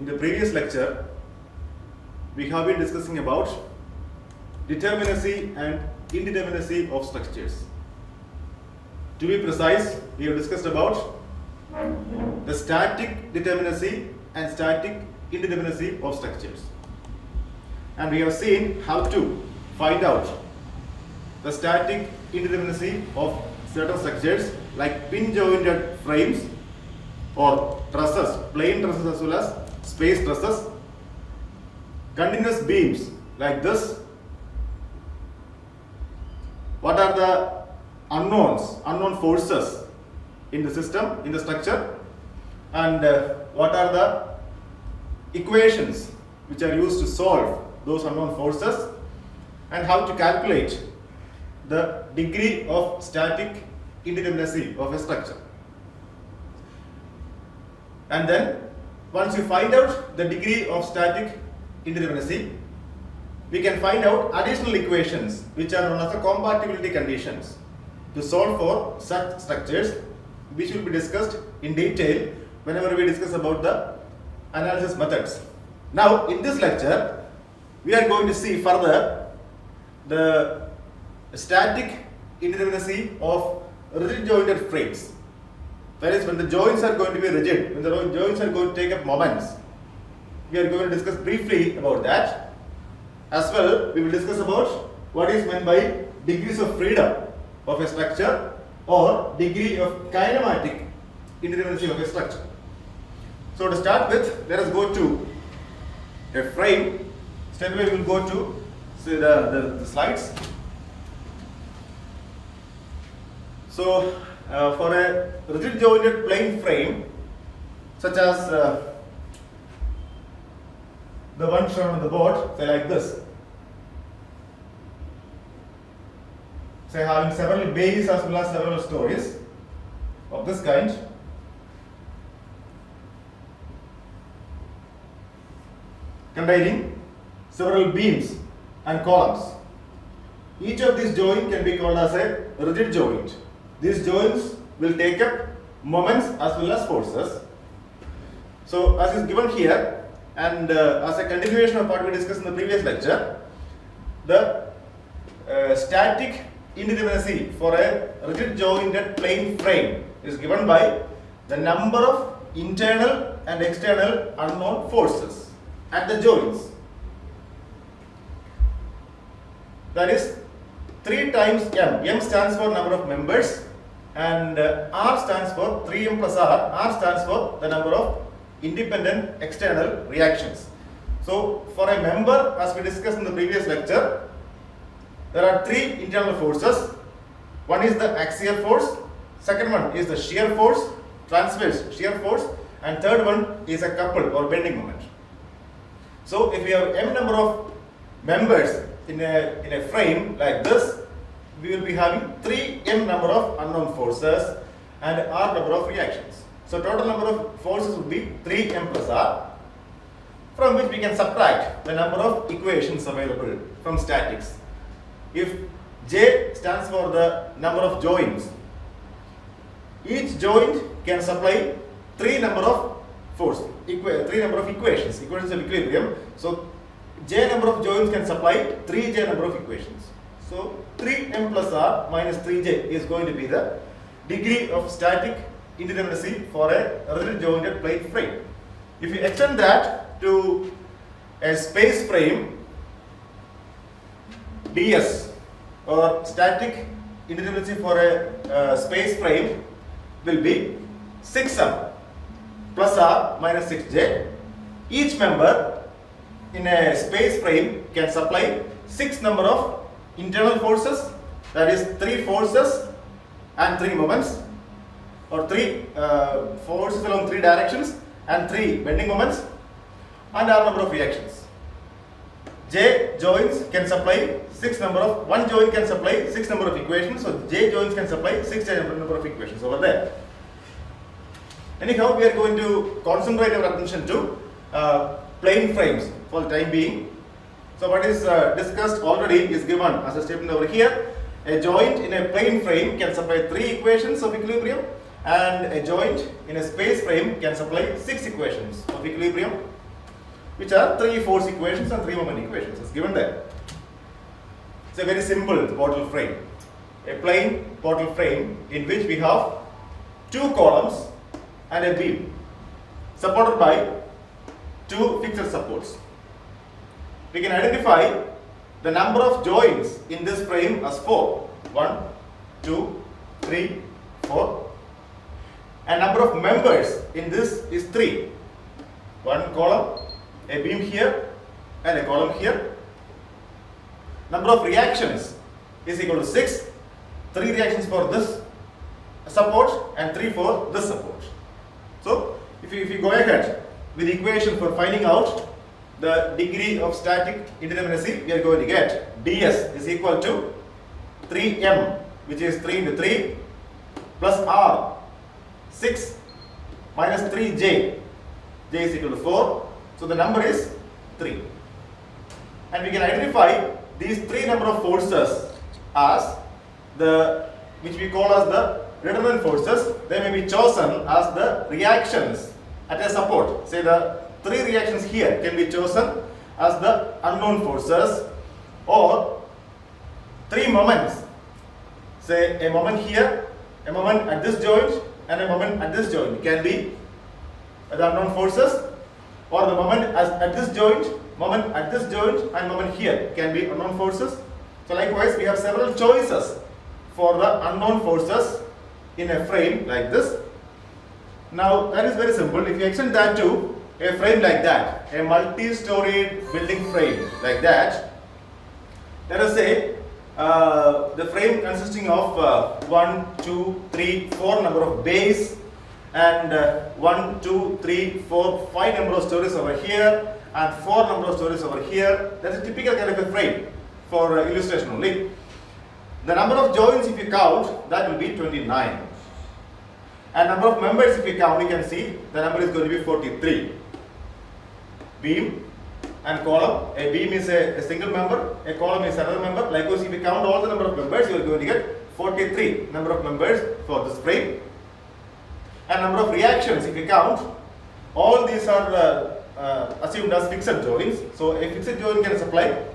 In the previous lecture, we have been discussing about determinacy and indeterminacy of structures. To be precise, we have discussed about the static determinacy and static indeterminacy of structures. And we have seen how to find out the static indeterminacy of certain structures like pin jointed frames or trusses, plain trusses as well as space trusses, continuous beams like this. What are the unknown forces in the system, in the structure, and what are the equations which are used to solve those unknown forces, and how to calculate the degree of static indeterminacy of a structure. And then once you find out the degree of static indeterminacy, we can find out additional equations which are known as the compatibility conditions to solve for such structures, which will be discussed in detail whenever we discuss about the analysis methods. Now in this lecture we are going to see further the static indeterminacy of rigid jointed frames. That is, when the joints are going to be rigid, when the joints are going to take up moments. We are going to discuss briefly about that. As well, we will discuss about what is meant by degrees of freedom of a structure or degree of kinematic indeterminacy of a structure. So to start with, let us go to a frame. Straight away we will go to the slides. So for a rigid jointed plane frame such as the one shown on the board, say like this, say having several bays as well as several stories of this kind, containing several beams and columns. Each of these joints can be called as a rigid joint. These joints will take up moments as well as forces. So as is given here, and as a continuation of what we discussed in the previous lecture, the static indeterminacy for a rigid jointed plane frame is given by the number of internal and external unknown forces at the joints. That is 3 times m. M stands for number of members, and R stands for 3m plus R. R stands for the number of independent external reactions. So for a member, as we discussed in the previous lecture, there are 3 internal forces. One is the axial force, second one is the shear force, transverse shear force, and third one is a couple or bending moment. So if we have m number of members in a frame like this, we will be having 3m number of unknown forces and R number of reactions. So total number of forces would be 3m plus R, from which we can subtract the number of equations available from statics. If J stands for the number of joints, each joint can supply 3 number of equations of equilibrium. So J number of joints can supply 3J number of equations. So 3m plus R minus 3J is going to be the degree of static indeterminacy for a rigid jointed plane frame. If you extend that to a space frame, ds or static indeterminacy for a space frame will be 6m plus R minus 6J. Each member in a space frame can supply 6 number of internal forces, that is 3 forces and 3 moments, or 3 forces along 3 directions and 3 bending moments, and R number of reactions. J joints can supply 6 number of, one joint can supply 6 number of equations, so J joints can supply 6J number of equations over there. Anyhow, we are going to concentrate our attention to plane frames for the time being. So what is discussed already is given as a statement over here. A joint in a plane frame can supply 3 equations of equilibrium, and a joint in a space frame can supply 6 equations of equilibrium. which are 3 force equations and 3 moment equations. It's given there. It's a very simple portal frame. A plain portal frame in which we have 2 columns and a beam supported by 2 fixed supports. We can identify the number of joints in this frame as 4. 1, 2, 3, 4. And number of members in this is 3. 1 column, a beam here and a column here. Number of reactions is equal to 6. 3 reactions for this support and 3 for this support. So if you go ahead with the equation for finding out the degree of static indeterminacy, we are going to get ds is equal to 3m, which is 3 into 3 plus r, 6 minus 3j, j is equal to 4. So the number is 3. And we can identify these 3 number of forces as which we call as the redundant forces. They may be chosen as the reactions at a support. Say the 3 reactions here can be chosen as the unknown forces, or 3 moments. Say a moment here, a moment at this joint and a moment at this joint can be the unknown forces, or the moment at this joint, moment at this joint and moment here can be unknown forces. So likewise we have several choices for the unknown forces in a frame like this. Now that is very simple. If you extend that to a frame like that, a multi-storied building frame like that, let us say the frame consisting of 1, 2, 3, 4 number of bays, and 1, 2, 3, 4, 5 number of stories over here and 4 number of stories over here. That's a typical kind of a frame for illustration only. The number of joints, if you count, that will be 29. And number of members, if you count, you can see the number is going to be 43. Beam and column. A beam is a single member, a column is another member. Likewise, if you count all the number of members, you are going to get 43 number of members for this frame. And number of reactions, if you count, all these are assumed as fixed joints. So a fixed joint can supply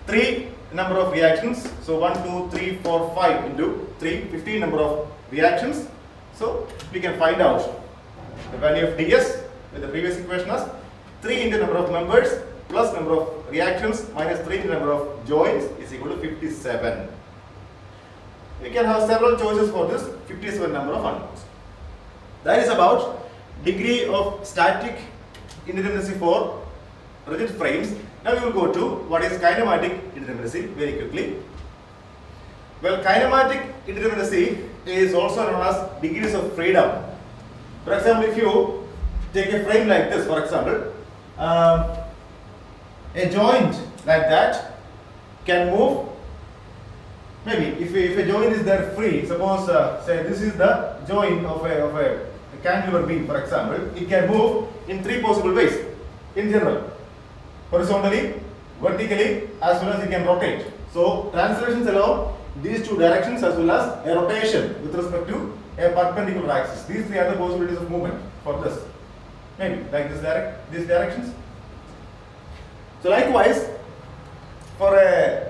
3 number of reactions. So 1, 2, 3, 4, 5 into 3, 15 number of reactions. So we can find out the value of ds with the previous equation as 3 into number of members plus number of reactions minus 3 into number of joints is equal to 57. We can have several choices for this 57 number of unknowns. That is about degree of static indeterminacy for rigid frames. Now we will go to what is kinematic indeterminacy very quickly. Well, kinematic indeterminacy is also known as degrees of freedom. For example, if you take a frame like this, for example, a joint like that can move. Maybe if a joint is there free, suppose say this is the joint of a cantilever beam, for example, it can move in 3 possible ways in general: horizontally, vertically, as well as it can rotate. So translations along these 2 directions as well as a rotation with respect to a perpendicular axis. These 3 are the possibilities of movement for this. Maybe like these directions. So likewise, for a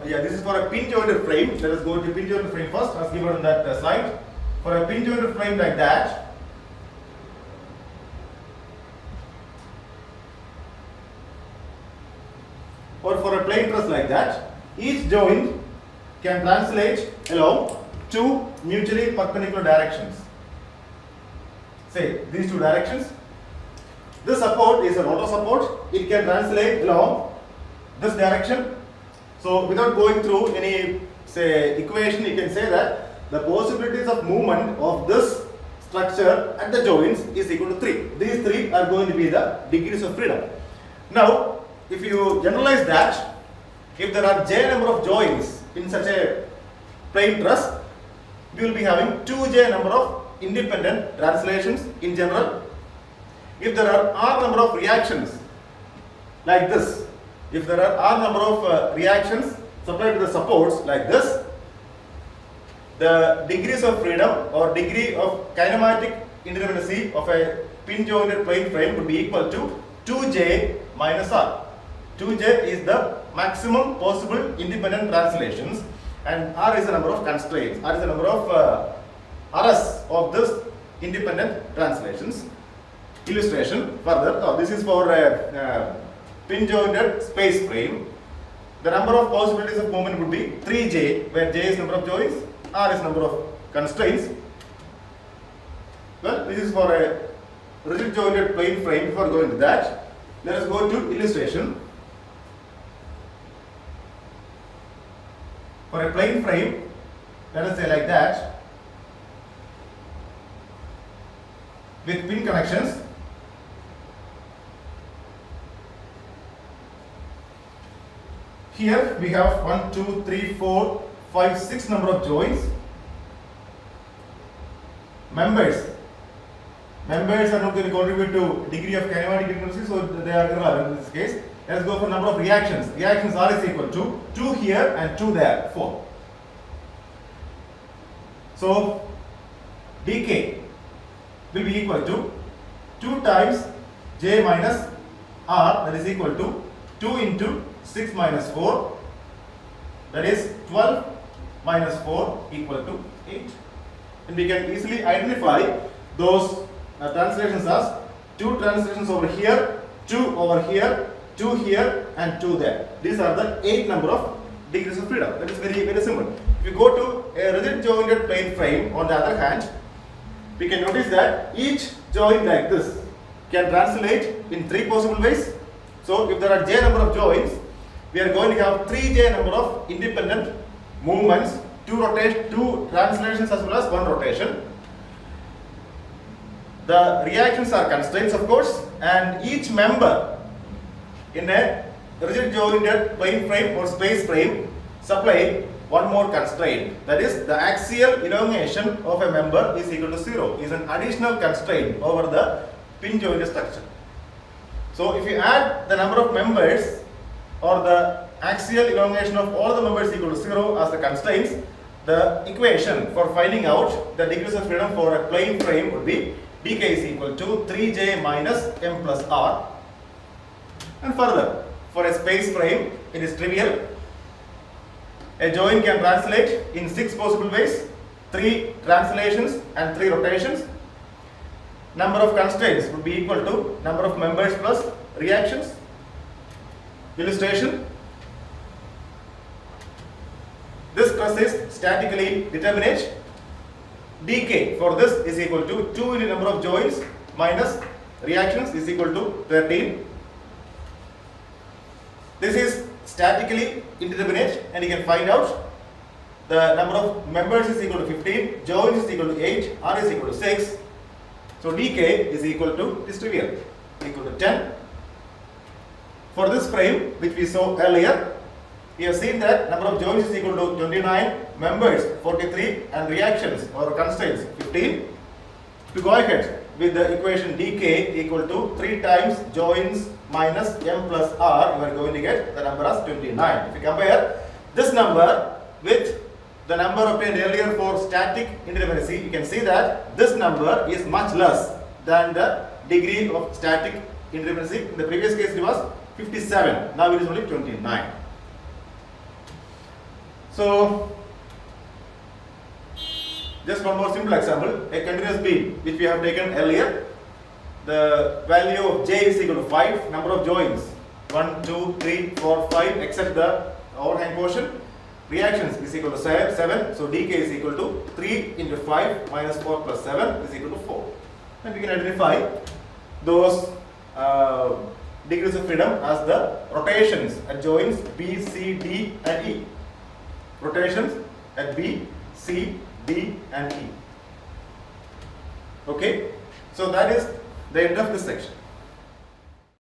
this is for a pin jointed frame. Let us go to pin jointed frame first, as given on that slide. For a pin jointed frame like that, or for a plain truss like that, each joint can translate along 2 mutually perpendicular directions. Say these 2 directions. This support is a rotor support. It can translate along this direction. So without going through any say equation, you can say that the possibilities of movement of this structure at the joints is equal to 3. These 3 are going to be the degrees of freedom. Now, if you generalize that, if there are j number of joints in such a plain truss, we will be having 2j number of independent translations in general. If there are r number of reactions like this, if there are r number of reactions supplied to the supports like this, the degrees of freedom or degree of kinematic indeterminacy of a pin jointed plane frame would be equal to 2j minus r. 2j is the maximum possible independent translations, and r is the number of constraints. R is the number of RS of this independent translations. Illustration further. This is for a pin jointed space frame. The number of possibilities of movement would be 3j, where j is number of joints, r is number of constraints. Well, this is for a rigid jointed plane frame. Before going to that, let us go to illustration. For a plane frame, let us say like that, with pin connections. Here we have 1, 2, 3, 4, 5, 6 number of joints. Members are not going to contribute to degree of kinematic frequency, so they are irrelevant in this case. Let us go for number of reactions. Reactions R is equal to 2 here and 2 there, 4. So dk will be equal to 2 times j minus r, that is equal to 2 into 6 minus 4, that is 12 minus 4 equal to 8. And we can easily identify those translations as 2 translations over here, 2 over here, 2 here and 2 there. These are the 8 number of degrees of freedom. That is very, very simple. If you go to a rigid jointed plane frame, on the other hand, we can notice that each joint like this can translate in 3 possible ways. So if there are j number of joints, we are going to have 3j number of independent movements, 2 translations as well as 1 rotation. The reactions are constraints, of course, and each member in a rigid jointed plane frame or space frame supply one more constraint. That is, the axial elongation of a member is equal to 0, is an additional constraint over the pin jointed structure. So if you add the number of members or the axial elongation of all the members equal to 0 as the constraints, the equation for finding out the degrees of freedom for a plane frame would be dk is equal to 3j minus m plus r. And further, for a space frame, it is trivial. A joint can translate in 6 possible ways, 3 translations and 3 rotations. Number of constraints would be equal to number of members plus reactions. Illustration. This stress is statically determinate. dk for this is equal to 2 into number of joints minus reactions is equal to 13. This is statically indeterminate, and you can find out the number of members is equal to 15, joints is equal to 8, r is equal to 6. So dk is equal to, this trivial, equal to 10. For this frame which we saw earlier, we have seen that number of joints is equal to 29, members 43 and reactions or constraints 15. To go ahead with the equation dk equal to 3 times joints minus m plus r, you are going to get the number as 29. If you compare this number with the number obtained earlier for static indeterminacy, you can see that this number is much less than the degree of static indeterminacy. In the previous case it was 57, now it is only 29. So just one more simple example, a continuous beam which we have taken earlier. The value of j is equal to 5, number of joints 1, 2, 3, 4, 5 except the overhang portion. Reactions is equal to 7, so dk is equal to 3 into 5 minus 4 plus 7 is equal to 4. And we can identify those degrees of freedom as the rotations at joints B, C, D and E. Rotations at B, C, D and E. Okay, so that is the end of this section.